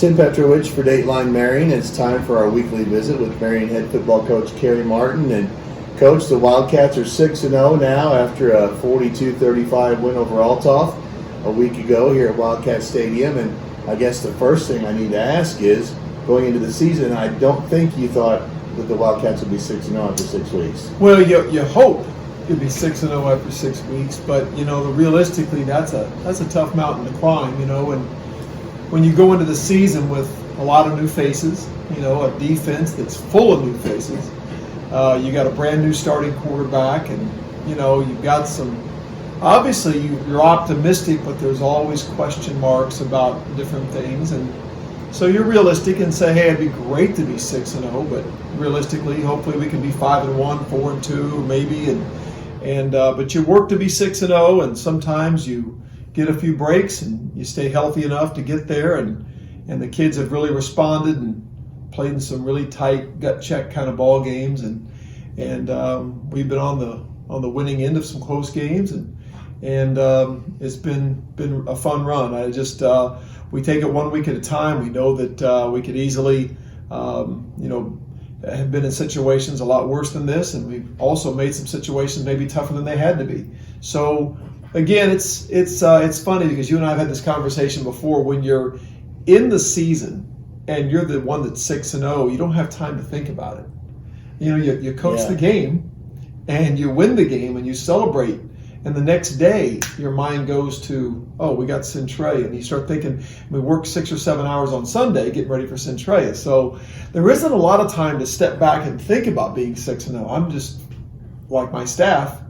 Tim Petrowich for Dateline Marion. It's time for our weekly visit with Marion head football coach Kerry Martin. And Coach, the Wildcats are 6-0 now after a 42-35 win over Althoff a week ago here at Wildcat Stadium. And I guess the first thing I need to ask is, going into the season, I don't think you thought that the Wildcats would be 6-0 after 6 weeks. Well, you hope you'd be 6-0 after 6 weeks, but realistically, that's a tough mountain to climb. And when you go into the season with a lot of new faces, a defense that's full of new faces, you got a brand new starting quarterback, and you've got some. Obviously, you're optimistic, but there's always question marks about different things, and so you're realistic and say, hey, it'd be great to be 6-0, but realistically, hopefully we can be 5-1, 4-2, maybe, but you work to be 6-0, and sometimes you get a few breaks and you stay healthy enough to get there, and the kids have really responded and played in some really tight gut check kind of ball games, and we've been on the winning end of some close games, and it's been a fun run. We take it 1 week at a time. We know that we could easily, have been in situations a lot worse than this, and we've also made some situations maybe tougher than they had to be. So again, it's funny because you and I have had this conversation before. When you're in the season and you're the one that's 6-0, you don't have time to think about it. You coach the game and you win the game and you celebrate. And the next day, your mind goes to, oh, we got Centralia. And you start thinking, we worked 6 or 7 hours on Sunday getting ready for Centralia. So there isn't a lot of time to step back and think about being 6-0. I'm just, like my staff,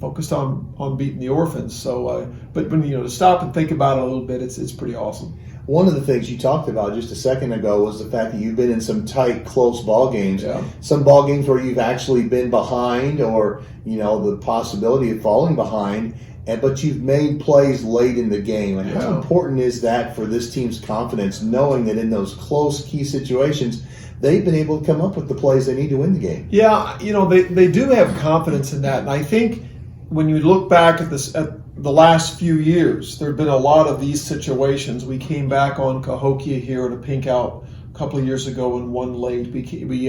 focused on beating the Orphans. So, but when to stop and think about it a little bit, it's pretty awesome. One of the things you talked about just a second ago was the fact that you've been in some tight, close ball games. Yeah. Some ball games where you've actually been behind, or the possibility of falling behind, but you've made plays late in the game. And how important is that for this team's confidence, knowing that in those close, key situations, they've been able to come up with the plays they need to win the game? Yeah, they do have confidence in that, and I think when you look back at the last few years, there have been a lot of these situations. We came back on Cahokia here in a pink out a couple of years ago and won late. We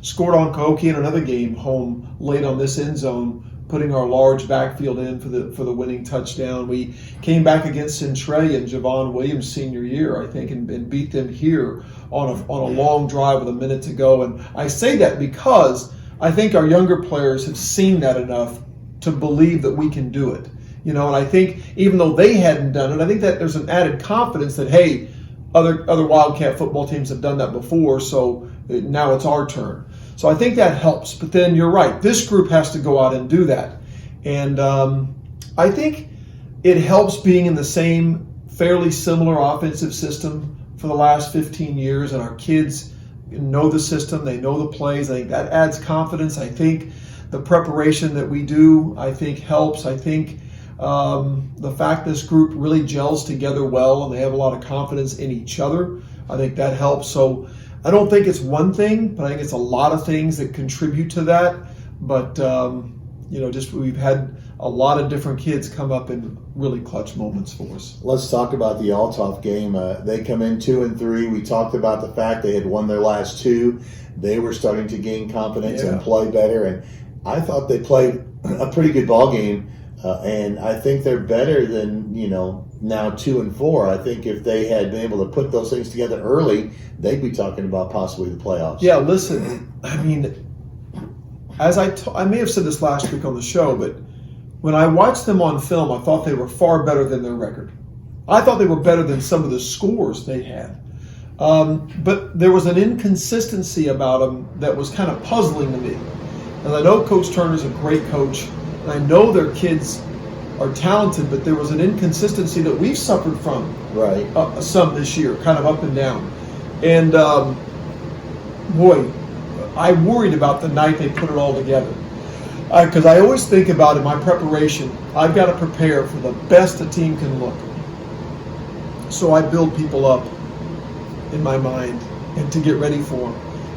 scored on Cahokia in another game home late on this end zone, putting our large backfield in for the winning touchdown. We came back against Centralia in Javon Williams' senior year, I think, and beat them here on a long drive with a minute to go. And I say that because I think our younger players have seen that enough to believe that we can do it. And I think even though they hadn't done it, I think that there's an added confidence that, hey, other Wildcat football teams have done that before, so now it's our turn. So I think that helps. But then you're right, this group has to go out and do that. And I think it helps being in the same fairly similar offensive system for the last 15 years, and our kids know the system, they know the plays. I think that adds confidence. I think the preparation that we do, I think, helps. I think the fact this group really gels together well and they have a lot of confidence in each other, I think that helps. So I don't think it's one thing, but I think it's a lot of things that contribute to that. But just we've had a lot of different kids come up in really clutch moments for us. Let's talk about the Althoff game. They come in 2-3. We talked about the fact they had won their last two. They were starting to gain confidence and play better, and I thought they played a pretty good ball game. And I think they're better than, now 2-4. I think if they had been able to put those things together early, they'd be talking about possibly the playoffs. Yeah, listen, I mean, as I may have said this last week on the show, but when I watched them on film, I thought they were far better than their record. I thought they were better than some of the scores they had. But there was an inconsistency about them that was kind of puzzling to me. And I know Coach Turner's a great coach, and I know their kids are talented, but there was an inconsistency that we've suffered from some this year, kind of up and down. And boy, I worried about the night they put it all together. Because I always think about in my preparation, I've got to prepare for the best a team can look. So I build people up in my mind and to get ready for them.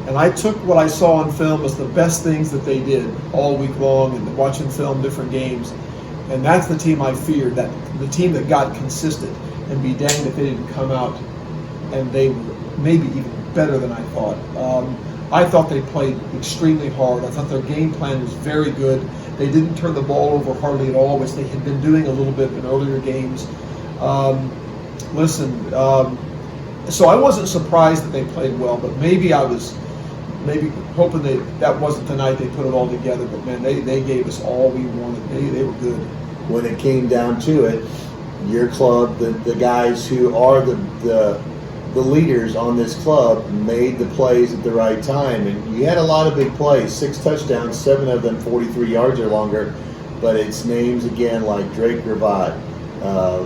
And I took what I saw on film as the best things that they did all week long, and watching film different games. And that's the team I feared, that the team that got consistent, and be danged if they didn't come out and they were maybe even better than I thought. I thought they played extremely hard. I thought their game plan was very good. They didn't turn the ball over hardly at all, which they had been doing a little bit in earlier games. So I wasn't surprised that they played well, but maybe I was hoping that wasn't the night they put it all together. But man, they gave us all we wanted. They were good. When it came down to it, your club, the guys who are the leaders on this club, made the plays at the right time, and you had a lot of big plays. 6 touchdowns, 7 of them 43 yards or longer. But it's names again like Drake Gravatt,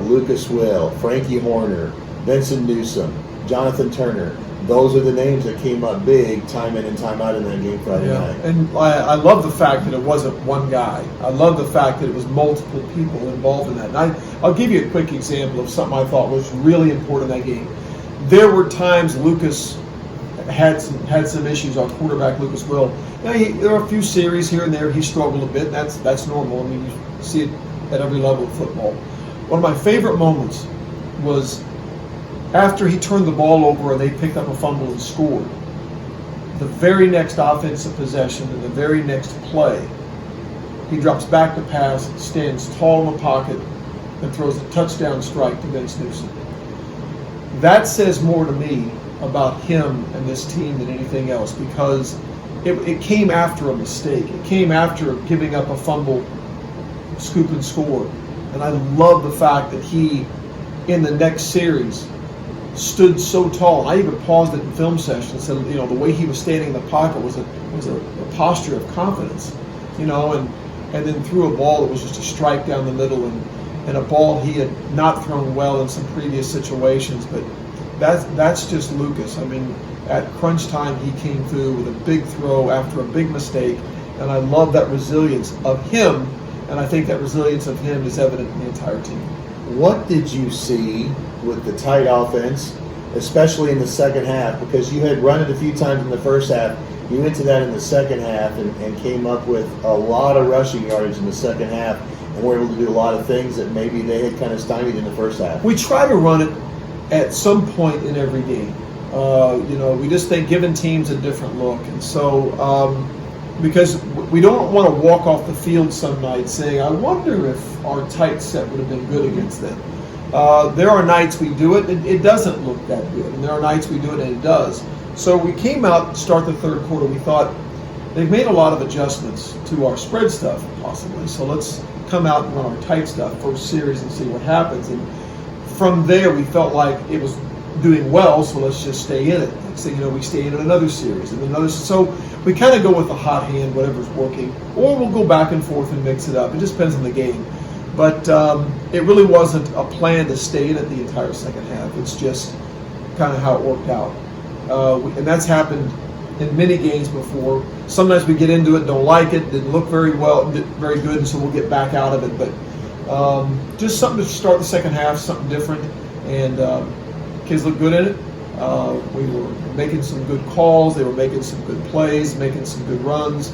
Lucas Will, Frankie Horner, Benson Newsome, Jonathan Turner. Those are the names that came up big time in and time out in that game Friday night. And I love the fact that it wasn't one guy. I love the fact that it was multiple people involved in that. And I'll give you a quick example of something I thought was really important in that game. There were times Lucas had some issues on quarterback, Lucas Will. Now, there are a few series here and there he struggled a bit. That's normal. I mean, you see it at every level of football. One of my favorite moments was after he turned the ball over and they picked up a fumble and scored. The very next offensive possession and the very next play, he drops back to pass, stands tall in the pocket, and throws a touchdown strike to Benson Newsome. That says more to me about him and this team than anything else, because it came after a mistake. It came after giving up a fumble, scoop and score. And I love the fact that he, in the next series, stood so tall. I even paused it in film session and said, the way he was standing in the pocket was a posture of confidence, and then threw a ball that was just a strike down the middle and a ball he had not thrown well in some previous situations. But that's just Lucas. I mean, at crunch time, he came through with a big throw after a big mistake, and I love that resilience of him, and I think that resilience of him is evident in the entire team. What did you see with the tight offense, especially in the second half? Because you had run it a few times in the first half. You went to that in the second half and came up with a lot of rushing yardage in the second half, and were able to do a lot of things that maybe they had kind of stymied in the first half. We try to run it at some point in every game. We just think giving teams a different look. And so, because we don't want to walk off the field some night saying, I wonder if our tight set would have been good against them. There are nights we do it, and it doesn't look that good. And there are nights we do it, and it does. So we came out to start the third quarter. We thought they've made a lot of adjustments to our spread stuff, possibly. So let's come out and run our tight stuff first series and see what happens. And from there, we felt like it was doing well, so let's just stay in it. So, we stay in it another series and another. So we kind of go with the hot hand, whatever's working, or we'll go back and forth and mix it up. It just depends on the game. But it really wasn't a plan to stay in it the entire second half. It's just kind of how it worked out. And that's happened in many games before. Sometimes we get into it, don't like it, didn't look very well, very good, and so we'll get back out of it. But just something to start the second half, something different, and kids look good in it. We were making some good calls. They were making some good plays, making some good runs.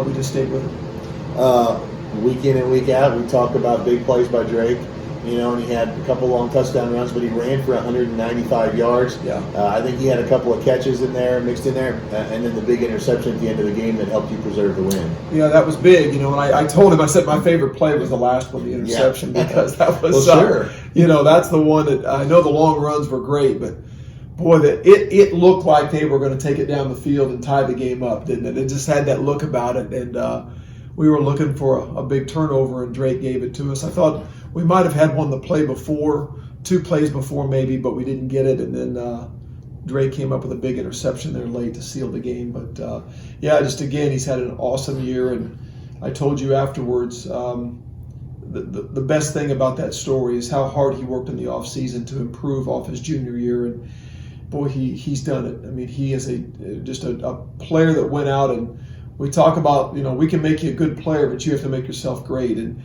We just stayed with it. Week in and week out, we talk about big plays by Drake. And he had a couple long touchdown runs, but he ran for 195 yards. Yeah. I think he had a couple of catches in there, mixed in there, and then the big interception at the end of the game that helped you preserve the win. Yeah, that was big. And I told him, I said my favorite play was the last one, the interception, because that was, well, sure. That's the one that I know the long runs were great, but boy, it looked like they were going to take it down the field and tie the game up, didn't it? It just had that look about it, and we were looking for a big turnover, and Drake gave it to us. I thought we might have had one the play before, 2 plays before maybe, but we didn't get it, and then Drake came up with a big interception there late to seal the game. But just again, he's had an awesome year, and I told you afterwards, the best thing about that story is how hard he worked in the offseason to improve off his junior year, and boy, he's done it. I mean, he is just a player that went out, and we talk about, we can make you a good player, but you have to make yourself great, and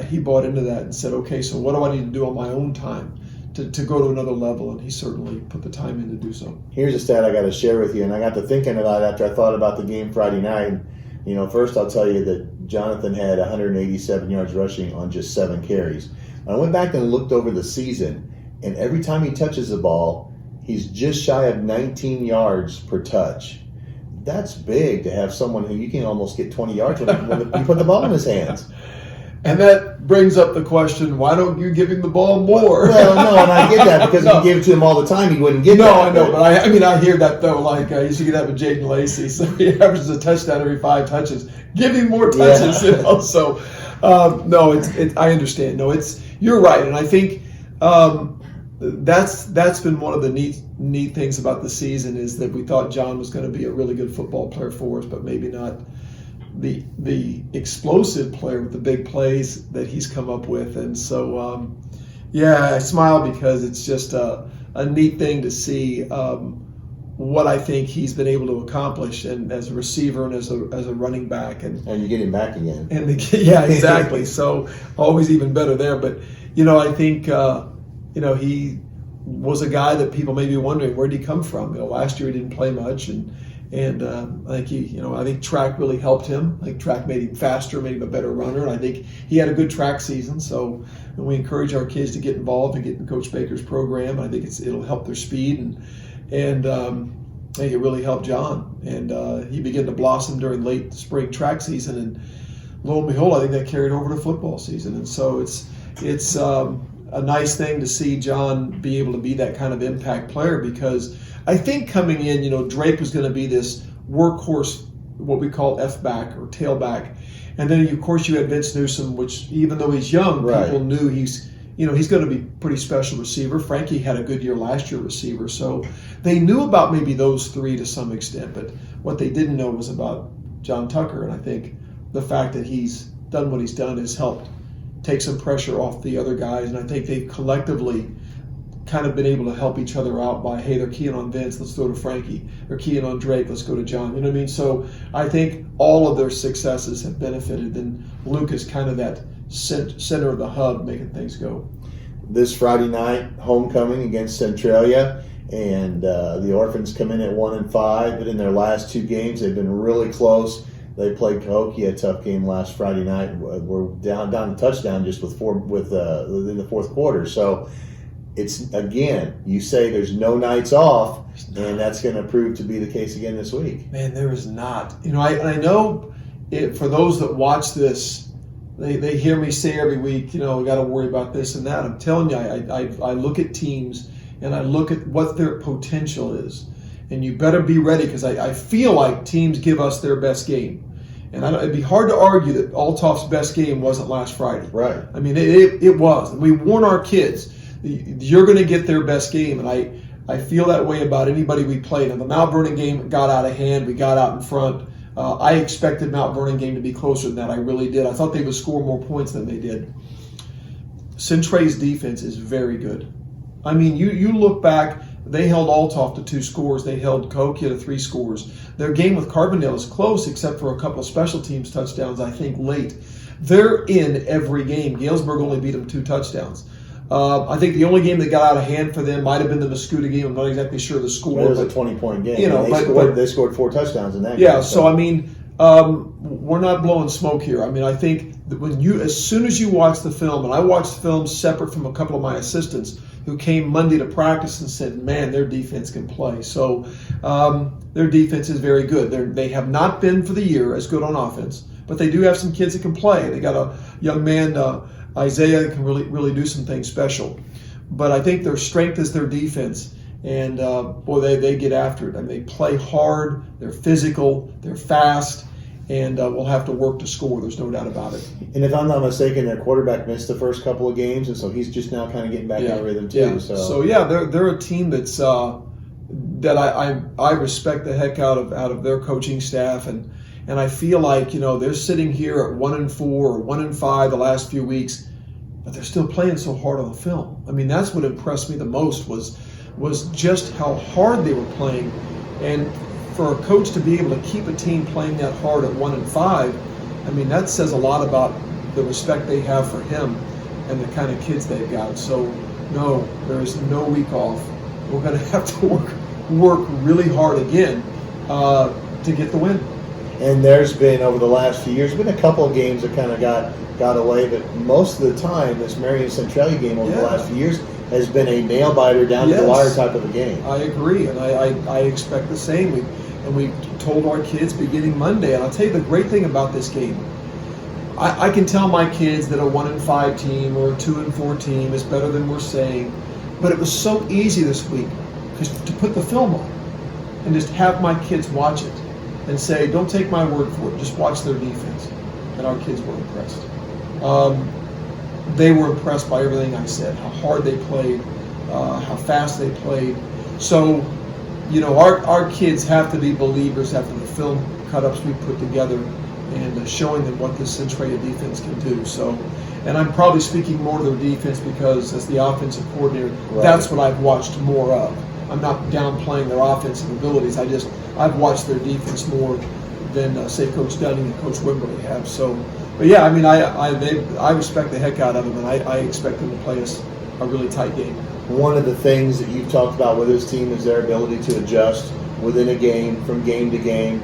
he bought into that and said, okay, so what do I need to do on my own time to go to another level? And he certainly put the time in to do so. Here's a stat I got to share with you, and I got to thinking about it after I thought about the game Friday night. First I'll tell you that Jonathan had 187 yards rushing on just 7 carries. I went back and looked over the season, and every time he touches the ball, he's just shy of 19 yards per touch. That's big to have someone who you can almost get 20 yards when you put the ball in his hands. And that brings up the question, why don't you give him the ball more? Well, no, and I get that because if you gave it to him all the time, he wouldn't get that. No, I know, but I hear that, though. Like, I used to get that with Jaden Lacey, so he averages a touchdown every 5 touches. Give him more touches, Yeah. So, no, I understand. No, you're right, and I think that's been one of the neat things about the season is that we thought John was going to be a really good football player for us, but maybe not the explosive player with the big plays that he's come up with. And so, I smile because it's just a neat thing to see what I think he's been able to accomplish, and as a receiver and as a running back. And you get him back again. Yeah, exactly. So always even better there. But, I think, he was a guy that people may be wondering, where did he come from? Last year he didn't play much, and I think I think track really helped him. I think track made him faster, made him a better runner, and I think he had a good track season. So we encourage our kids to get involved and get in Coach Baker's program. I think it'll help their speed, and I think it really helped John. And he began to blossom during late spring track season, and lo and behold, I think that carried over to football season. And so it's a nice thing to see John be able to be that kind of impact player, because I think coming in, Drake was going to be this workhorse, what we call F-back or tailback. And then, of course, you had Vince Newsom, which even though he's young, right, people knew he's going to be a pretty special receiver. Frankie had a good year last year receiver. So they knew about maybe those three to some extent. But what they didn't know was about John Tucker. And I think the fact that he's done what he's done has helped take some pressure off the other guys. And I think they've collectively kind of been able to help each other out by, hey, they're keying on Vince, let's throw to Frankie. They're keying on Drake, let's go to John. You know what I mean? So I think all of their successes have benefited, and Luke is kind of that center of the hub making things go. This Friday night, homecoming against Centralia, and the Orphans come in at 1-5, but in their last 2 games, they've been really close. They played Cahokia, a tough game last Friday night. We're down a touchdown just in the fourth quarter. So it's, again, you say there's no nights off, and that's going to prove to be the case again this week. Man, there is not. I know for those that watch this, they hear me say every week, we got to worry about this and that. I'm telling you, I look at teams and I look at what their potential is, and you better be ready, because I feel like teams give us their best game. And it'd be hard to argue that Althoff's best game wasn't last Friday. Right. I mean, it was. And we warn our kids, you're going to get their best game. And I feel that way about anybody we played. And the Mount Vernon game got out of hand. We got out in front. I expected Mount Vernon game to be closer than that. I really did. I thought they would score more points than they did. Centralia's defense is very good. I mean, you look back, they held Althoff to 2 scores. They held Cahokia to 3 scores. Their game with Carbondale is close, except for a couple of special teams touchdowns, I think, late. They're in every game. Galesburg only beat them 2 touchdowns. I think the only game that got out of hand for them might have been the Mascoutah game. I'm not exactly sure the score. It was a 20-point game. They scored 4 touchdowns in that game. Yeah, so I mean, we're not blowing smoke here. I mean, I think that as soon as you watch the film, and I watched the film separate from a couple of my assistants who came Monday to practice and said, man, their defense can play. So their defense is very good. They have not been for the year as good on offense, but they do have some kids that can play. They got a young man, Isaiah, that can really do some things special. But I think their strength is their defense. And they get after it. I mean, they play hard, they're physical, they're fast, and we'll have to work to score. There's no doubt about it. And if I'm not mistaken, their quarterback missed the first couple of games, and so he's just now kind of getting back in rhythm too. Yeah. So they're a team that's that I respect the heck out of their coaching staff, and I feel like they're sitting here at 1-4 or 1-5 the last few weeks, but they're still playing so hard on the film. I mean, that's what impressed me the most was just how hard they were playing, and for a coach to be able to keep a team playing that hard at 1-5, I mean, that says a lot about the respect they have for him and the kind of kids they've got. So, no, there is no week off. We're going to have to work really hard again to get the win. And there's been, over the last few years, been a couple of games that kind of got away, but most of the time, this Marion Centralia game over the last few years has been a nail biter down to the wire type of a game. I agree, and I expect the same. We told our kids beginning Monday, and I'll tell you the great thing about this game. I can tell my kids that a 1-5 team or a 2-4 team is better than we're saying, but it was so easy this week to put the film on and just have my kids watch it and say, don't take my word for it, just watch their defense. And our kids were impressed. They were impressed by everything I said, how hard they played, how fast they played. So, our kids have to be believers after the film cut-ups we put together and showing them what this Centralia defense can do. So, and I'm probably speaking more to their defense because as the offensive coordinator, that's what I've watched more of. I'm not downplaying their offensive abilities. I've watched their defense more than say Coach Dunning and Coach Wimberly have. So, but yeah, I mean, I respect the heck out of them, and I expect them to play us a really tight game. One of the things that you've talked about with this team is their ability to adjust within a game, from game to game.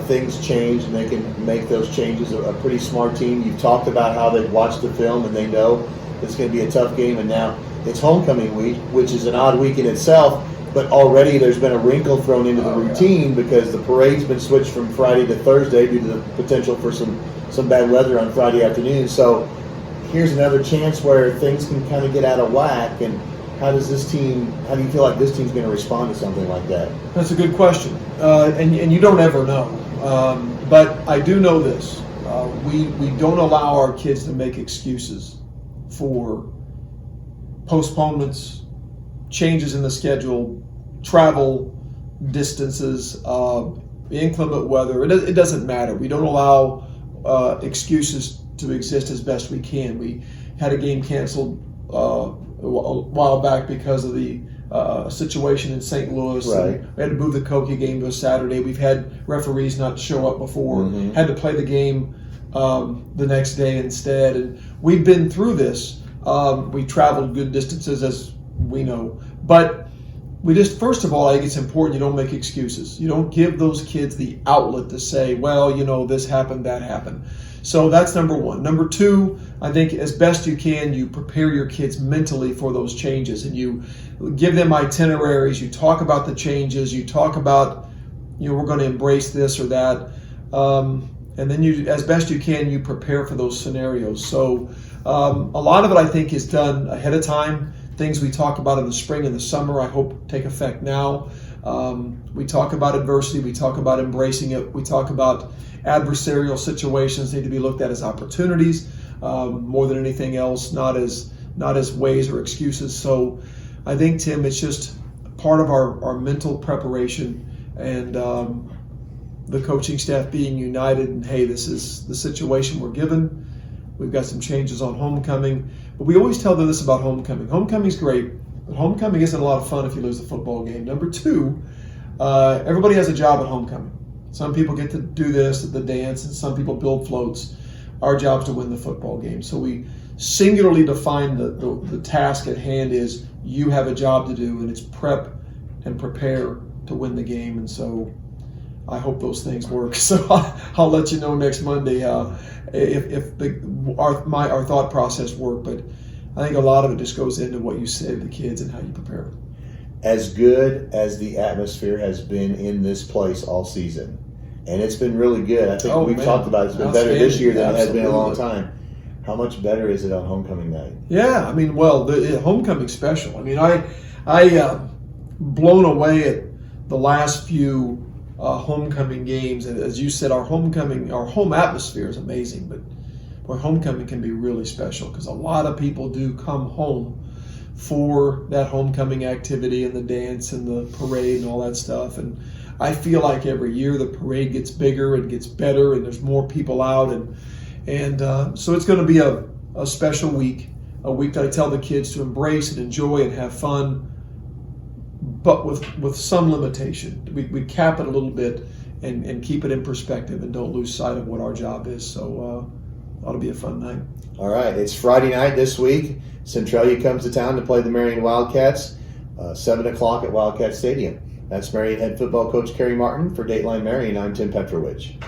Things change, and they can make those changes. A pretty smart team. You've talked about how they've watched the film and they know it's going to be a tough game, and now it's homecoming week, which is an odd week in itself, but already there's been a wrinkle thrown into the routine because the parade's been switched from Friday to Thursday due to the potential for some bad weather on Friday afternoon. So here's another chance where things can kind of get out of whack. And how do you feel like this team's going to respond to something like that? That's a good question, and you don't ever know. But I do know this: we don't allow our kids to make excuses for postponements, changes in the schedule, travel distances, inclement weather. It doesn't matter. We don't allow excuses to exist as best we can. We had a game canceled a while back because of the situation in St. Louis. Right. We had to move the Koki game to a Saturday. We've had referees not show up before, had to play the game the next day instead. And we've been through this. We traveled good distances, as we know. But first of all, I think it's important you don't make excuses. You don't give those kids the outlet to say, well, this happened, that happened. So that's number one. Number two, I think as best you can, you prepare your kids mentally for those changes, and you give them itineraries. You talk about the changes. You talk about, we're going to embrace this or that. And then as best you can, you prepare for those scenarios. So a lot of it, I think, is done ahead of time. Things we talk about in the spring and the summer, I hope take effect now. We talk about adversity. We talk about embracing it. We talk about adversarial situations need to be looked at as opportunities more than anything else, not as ways or excuses. So I think, Tim, it's just part of our mental preparation and the coaching staff being united. And hey, this is the situation we're given. We've got some changes on homecoming. But we always tell them this about homecoming. Homecoming's great, but homecoming isn't a lot of fun if you lose the football game. Number two, everybody has a job at homecoming. Some people get to do this at the dance, and some people build floats. Our job is to win the football game. So we singularly define the task at hand is you have a job to do, and it's prep and prepare to win the game. And so I hope those things work. So I'll let you know next Monday if our thought process worked. But I think a lot of it just goes into what you say to the kids and how you prepare them. As good as the atmosphere has been in this place all season, and it's been really good. I think we've talked about it's been better this year than it has been in a long time. How much better is it on homecoming night? Yeah, I mean, the homecoming's special. I mean, I blown away at the last few homecoming games, and as you said, our home atmosphere is amazing, but our homecoming can be really special because a lot of people do come home for that homecoming activity and the dance and the parade and all that stuff. And I feel like every year the parade gets bigger and gets better, and there's more people out, and so it's going to be a special week, a week that I tell the kids to embrace and enjoy and have fun, but with some limitation. We cap it a little bit and keep it in perspective and don't lose sight of what our job is. So ought to be a fun night. All right, it's Friday night this week. Centralia comes to town to play the Marion Wildcats, 7 o'clock at Wildcat Stadium. That's Marion head football coach Kerry Martin. For Dateline Marion, I'm Tim Petrowich.